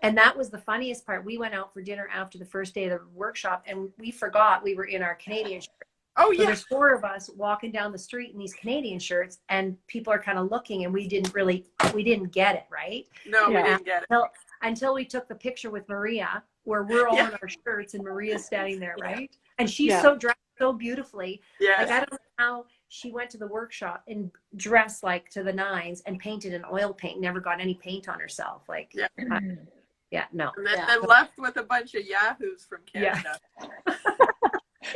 Speaker 4: And that was the funniest part. We went out for dinner after the first day of the workshop, and we forgot we were in our Canadian shirts.
Speaker 3: Oh,
Speaker 4: so there's four of us walking down the street in these Canadian shirts, and people are kind of looking, and we didn't get it, right?
Speaker 3: No, we didn't get it.
Speaker 4: Until we took the picture with Maria, where we're all in our shirts and Maria's standing there, right? And she's so dressed so beautifully.
Speaker 3: Yes.
Speaker 4: Like, I don't know how she went to the workshop and dressed like to the nines and painted in oil paint, never got any paint on herself. Like, no.
Speaker 3: And then left with a bunch of yahoos from Canada.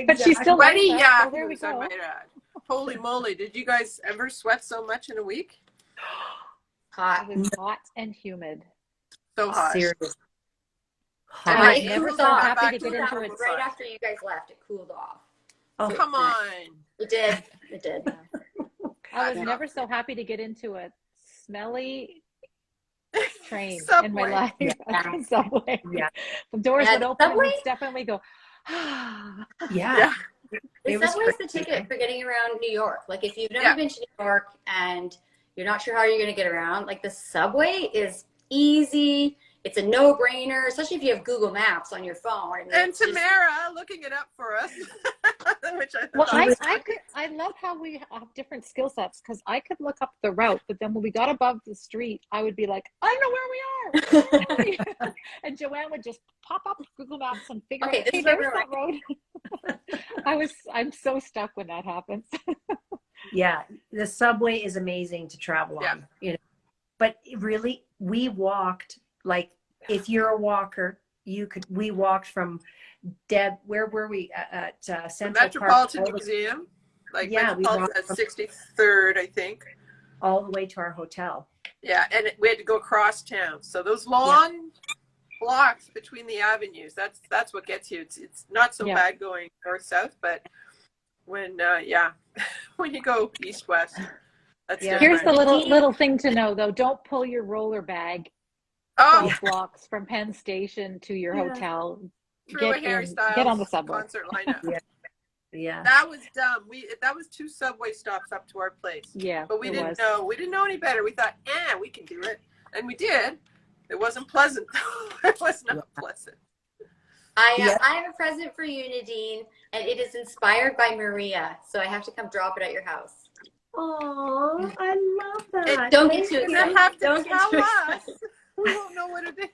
Speaker 2: But she's still
Speaker 3: sweaty yahoos, I might add. Holy moly, did you guys ever sweat so much in a week?
Speaker 2: Hot. It was hot and humid.
Speaker 3: So hot.
Speaker 4: Seriously.
Speaker 2: And I was never so happy to get into it.
Speaker 5: Right after you guys left, it cooled off.
Speaker 3: Oh, come on.
Speaker 5: It did. It did.
Speaker 2: I was never so happy to get into a smelly train in my life. Subway. Yeah. The doors would open and we'd step in and we go,
Speaker 4: yeah.
Speaker 5: The subway's the ticket for getting around New York. Like, if you've never been to New York and you're not sure how you're going to get around, like, the subway is easy. It's a no-brainer, especially if you have Google Maps on your phone.
Speaker 3: And Tamara looking it up for us. Which
Speaker 2: I love how we have different skill sets, because I could look up the route, but then when we got above the street, I would be like, I know where we are. And Joanne would just pop up Google Maps and figure out, hey, there's that road. I'm so stuck when that happens.
Speaker 4: Yeah, the subway is amazing to travel on. But really, we walked. Like, if you're a walker, we walked from where were we at Central
Speaker 3: Metropolitan
Speaker 4: Park,
Speaker 3: Museum? Like,
Speaker 4: we
Speaker 3: walked at 63rd, I think.
Speaker 4: All the way to our hotel.
Speaker 3: Yeah, and we had to go across town. So those long blocks between the avenues, that's what gets you. It's not so bad going north-south, but when when you go east-west, that's different.
Speaker 2: Here's the little thing to know, though. Don't pull your roller bag 12 blocks from Penn Station to your hotel. Get on the subway.
Speaker 3: Concert lineup.
Speaker 4: Yeah.
Speaker 3: That was dumb. That was 2 subway stops up to our place.
Speaker 2: Yeah.
Speaker 3: But we didn't know. We didn't know any better. We thought, we can do it. And we did. It wasn't pleasant. It was not pleasant.
Speaker 5: I have a present for you, Nadine, and it is inspired by Maria. So I have to come drop it at your house.
Speaker 4: Oh, I love that.
Speaker 5: Don't get too excited.
Speaker 3: You have to tell us. We don't know what it is.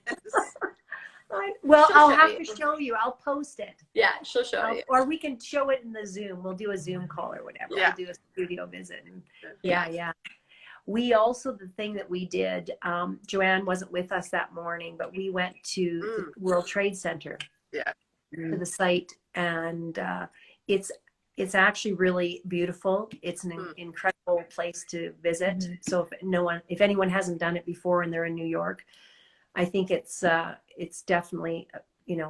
Speaker 4: Well,
Speaker 5: She'll
Speaker 4: I'll
Speaker 5: show
Speaker 4: have
Speaker 5: you.
Speaker 4: to show you. I'll post it.
Speaker 5: Yeah, she'll show you.
Speaker 4: Or we can show it in the Zoom. We'll do a Zoom call or whatever.
Speaker 3: Yeah.
Speaker 4: We'll do a studio visit. And yeah. We also, the thing that we did, Joanne wasn't with us that morning, but we went to the World Trade Center.
Speaker 3: Yeah.
Speaker 4: To the site, and it's actually really beautiful. It's an incredible place to visit. So if anyone hasn't done it before and they're in New York, I think it's definitely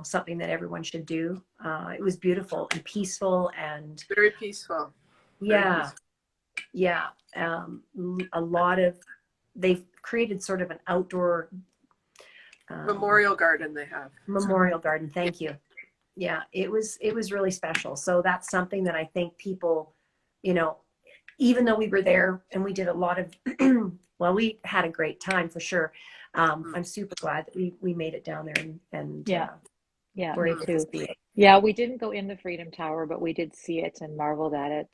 Speaker 4: something that everyone should do. It was beautiful and peaceful and
Speaker 3: very peaceful.
Speaker 4: Yeah. A lot of they've created sort of an outdoor
Speaker 3: memorial garden. They have
Speaker 4: memorial garden. Thank you. Yeah, it was really special. So that's something that I think people, even though we were there and we did a lot of, well, we had a great time for sure. I'm super glad that we made it down there and we're able to see it.
Speaker 2: Yeah, we didn't go in the Freedom Tower, but we did see it and marveled at it.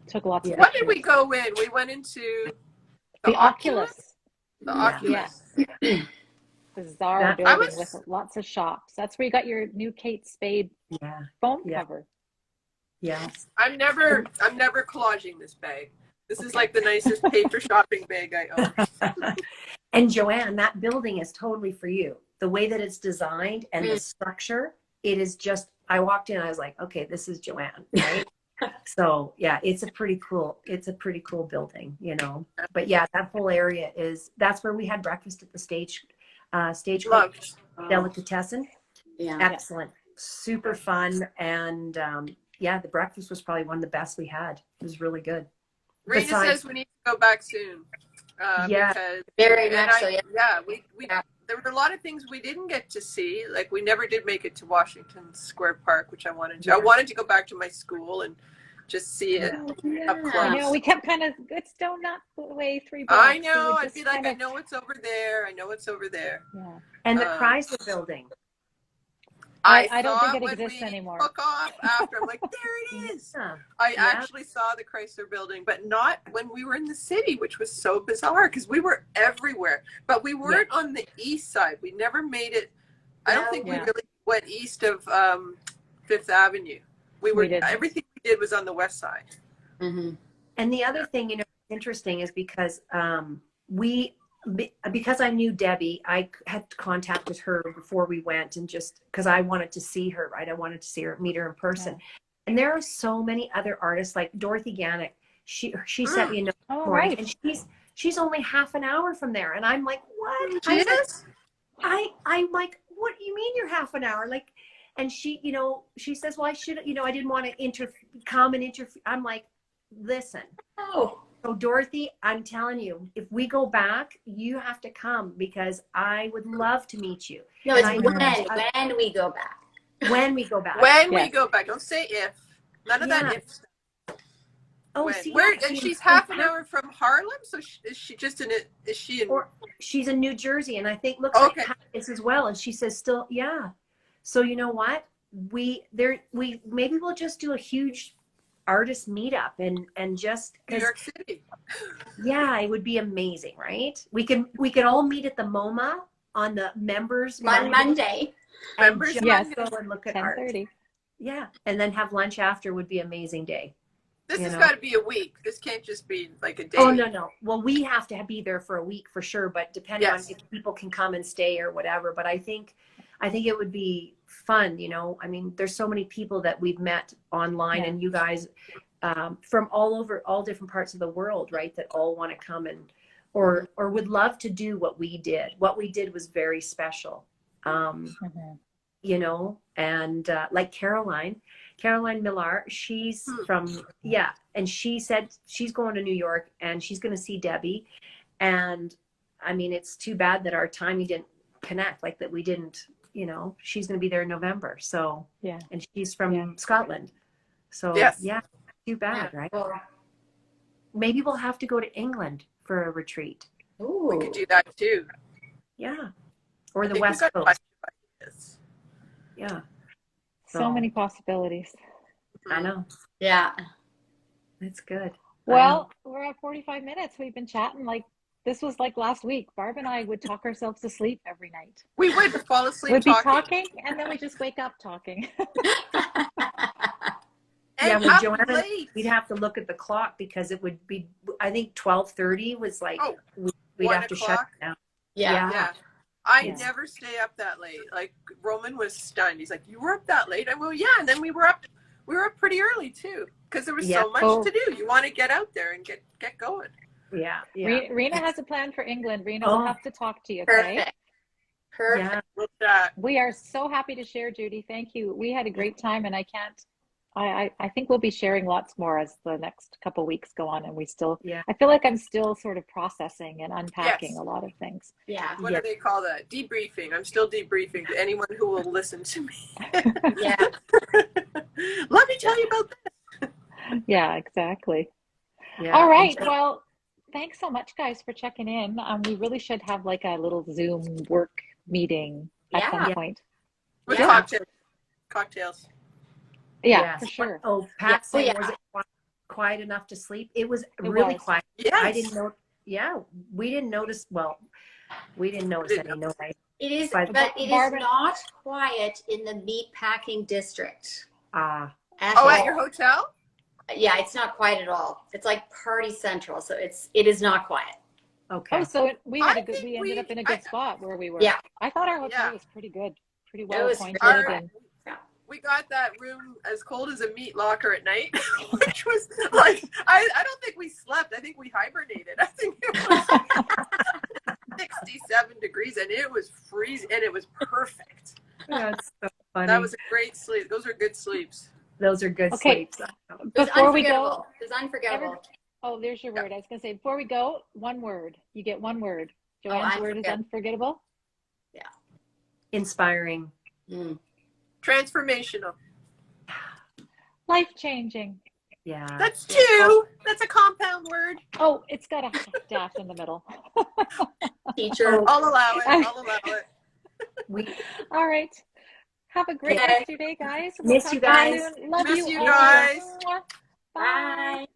Speaker 2: Took lots of pictures.
Speaker 3: What did we go in? We went into
Speaker 2: the Oculus.
Speaker 3: The Oculus.
Speaker 2: Yeah. Bizarre building with lots of shops. That's where you got your new Kate Spade phone cover.
Speaker 4: Yes.
Speaker 3: I'm never collaging this bag. This is like the nicest paper shopping bag I own.
Speaker 4: And Joanne, that building is totally for you. The way that it's designed and the structure, it is just, I walked in, I was like, okay, this is Joanne, right? So yeah, it's a pretty cool building, but yeah, that whole area that's where we had breakfast at the Stagecoach Delicatessen.
Speaker 5: Yeah.
Speaker 4: Excellent. Super fun. And the breakfast was probably one of the best we had. It was really good.
Speaker 3: Rita says we need to go back soon. Because
Speaker 5: very much so.
Speaker 3: There were a lot of things we didn't get to see. Like we never did make it to Washington Square Park, which I wanted to. I wanted to go back to my school and just see it up close.
Speaker 2: I know, we kept it's still not away 3 blocks.
Speaker 3: I know. I'd be like, I know it's over there. I know it's over there.
Speaker 2: Yeah.
Speaker 4: And the Chrysler building.
Speaker 2: I don't think it exists anymore.
Speaker 3: Took off after. I'm like, there it is. I actually saw the Chrysler building, but not when we were in the city, which was so bizarre because we were everywhere. But we weren't on the east side. We never made it. I don't think we really went east of Fifth Avenue. Everything we did was on the west side.
Speaker 4: Mm-hmm. And the other thing, interesting is because because I knew Debbie, I had contact with her before we went, and just because I wanted to see her, right? I wanted to see her, meet her in person. Yeah. And there are so many other artists like Dorothy Gannick. She sent me a note morning, and she's only half an hour from there, and I'm like, what? I'm like, what do you mean you're half an hour? Like, and she says, well, I should, I didn't want to come and interfere. I'm like, listen. Oh. So Dorothy, I'm telling you, if we go back, you have to come because I would love to meet you.
Speaker 5: No, it's when we go back.
Speaker 4: When we go back.
Speaker 3: When we go back. Don't say if. None of that if stuff. Oh, see, and she's half an hour from Harlem, so is she just in it? Is she in?
Speaker 4: Or she's in New Jersey, and I think looks like Pat is as well. And she says still, yeah. So you know what? We maybe we'll just do a huge artist meetup and just
Speaker 3: New York City.
Speaker 4: Yeah, it would be amazing, right? We could all meet at the MOMA on the members
Speaker 5: Monday.
Speaker 3: Members
Speaker 4: go and look at
Speaker 2: 10:30.
Speaker 4: art. Yeah, and then have lunch after would be an amazing day.
Speaker 3: This has got to be a week. This can't just be like a day.
Speaker 4: Oh no. Well, we have to be there for a week for sure, but depending on if people can come and stay or whatever. But I think it would be fun. I mean, there's so many people that we've met online, and you guys from all different parts of the world, right? That all want to come or would love to do what we did. What we did was very special. And like Caroline Millar, she's from, and she said she's going to New York and she's going to see Debbie. And I mean, it's too bad that our timing didn't connect, like that we didn't, she's going to be there in November. So, and she's from Scotland. So, too bad, right? Well, maybe we'll have to go to England for a retreat.
Speaker 3: Ooh. We could do that too.
Speaker 4: Yeah. Or the West Coast. Yeah.
Speaker 2: So many possibilities.
Speaker 4: I know.
Speaker 5: Yeah.
Speaker 4: That's good.
Speaker 2: Well, we're at 45 minutes. We've been chatting like This was like last week. Barb and I would talk ourselves to sleep every night.
Speaker 3: We would fall asleep
Speaker 2: We'd
Speaker 3: talking.
Speaker 2: be talking, and then we just wake up talking.
Speaker 4: Yeah,
Speaker 3: And
Speaker 4: with
Speaker 3: up
Speaker 4: Joanna,
Speaker 3: late.
Speaker 4: we'd have to look at the clock because it would be, I think 12:30 was like,
Speaker 3: Oh,
Speaker 4: we'd
Speaker 3: 1
Speaker 4: have to shut
Speaker 3: o'clock?
Speaker 4: it down.
Speaker 5: Yeah.
Speaker 3: Yeah. I
Speaker 2: Yeah.
Speaker 3: never stay up that late. Like Roman was stunned. He's like, "You were up that late?" I go, "Yeah." And then we were up pretty early too, because there was
Speaker 4: Yeah.
Speaker 3: so much to do. You want to get out there and get going.
Speaker 4: Yeah.
Speaker 2: Rena has a plan for England. Rena, we'll have to talk to you, okay?
Speaker 5: Perfect.
Speaker 4: Yeah.
Speaker 3: We'll chat.
Speaker 2: We are so happy to share, Judy. Thank you. We had a great time, and I think we'll be sharing lots more as the next couple weeks go on, and I feel like I'm still sort of processing and unpacking a lot of things.
Speaker 5: Yeah.
Speaker 3: What do they call that? Debriefing. I'm still debriefing to anyone who will listen to me.
Speaker 5: Yeah.
Speaker 3: Let me tell you about this.
Speaker 2: Yeah, exactly.
Speaker 4: Yeah.
Speaker 2: All right. Well, thanks so much, guys, for checking in. We really should have like a little Zoom work meeting at some point.
Speaker 3: With
Speaker 5: Yeah.
Speaker 3: cocktails.
Speaker 2: Yeah, for sure.
Speaker 4: Oh, Pat
Speaker 5: Yeah.
Speaker 4: said, was it quiet enough to sleep? It was
Speaker 2: It
Speaker 4: really
Speaker 2: was.
Speaker 4: quiet.
Speaker 3: Yes.
Speaker 4: I didn't know. Yeah, we didn't notice. Well, we didn't notice any noise.
Speaker 5: It is,
Speaker 4: But
Speaker 5: but it is
Speaker 2: Barbara-
Speaker 5: not quiet in the Meatpacking District.
Speaker 4: Ah,
Speaker 5: At
Speaker 3: Oh,
Speaker 5: all.
Speaker 3: at your hotel?
Speaker 5: Yeah, it's not quiet at all. It's like party central, so it is not quiet.
Speaker 4: okay.
Speaker 2: Oh, so we had
Speaker 3: I
Speaker 2: a good.
Speaker 3: think
Speaker 2: We ended up in a good spot where we were.
Speaker 5: Yeah.
Speaker 2: I thought our hotel
Speaker 3: Yeah.
Speaker 2: was pretty good, pretty
Speaker 5: It
Speaker 2: well
Speaker 5: was
Speaker 2: appointed.
Speaker 3: very-
Speaker 2: And
Speaker 3: We got that room as cold as a meat locker at night, which was like, I don't think we slept. I think we hibernated. I think it was 67 degrees and it was freezing and it was perfect.
Speaker 4: That's so funny.
Speaker 3: That was a great sleep. Those are good sleeps.
Speaker 4: Those are good
Speaker 2: Okay.
Speaker 4: sleeps.
Speaker 5: It was
Speaker 2: before we
Speaker 5: unforgettable.
Speaker 2: go,
Speaker 5: It was unforgettable.
Speaker 2: oh, there's your word. I was gonna say before we go, one word. You get one word. Joanne's word is unforgettable.
Speaker 4: Inspiring.
Speaker 5: Mm.
Speaker 3: Transformational.
Speaker 2: Life changing.
Speaker 4: Yeah.
Speaker 3: That's two. That's a compound word.
Speaker 2: Oh, it's got a dash in the middle.
Speaker 5: Teacher.
Speaker 3: I'll allow it. I'll allow it.
Speaker 4: We
Speaker 2: All right. Have a great
Speaker 5: Okay.
Speaker 2: rest of your day, guys.
Speaker 4: Miss
Speaker 2: talk
Speaker 4: you
Speaker 2: to
Speaker 4: guys.
Speaker 2: soon. Love
Speaker 3: Miss
Speaker 2: you
Speaker 3: you
Speaker 2: all.
Speaker 3: guys.
Speaker 2: Bye.
Speaker 5: Bye.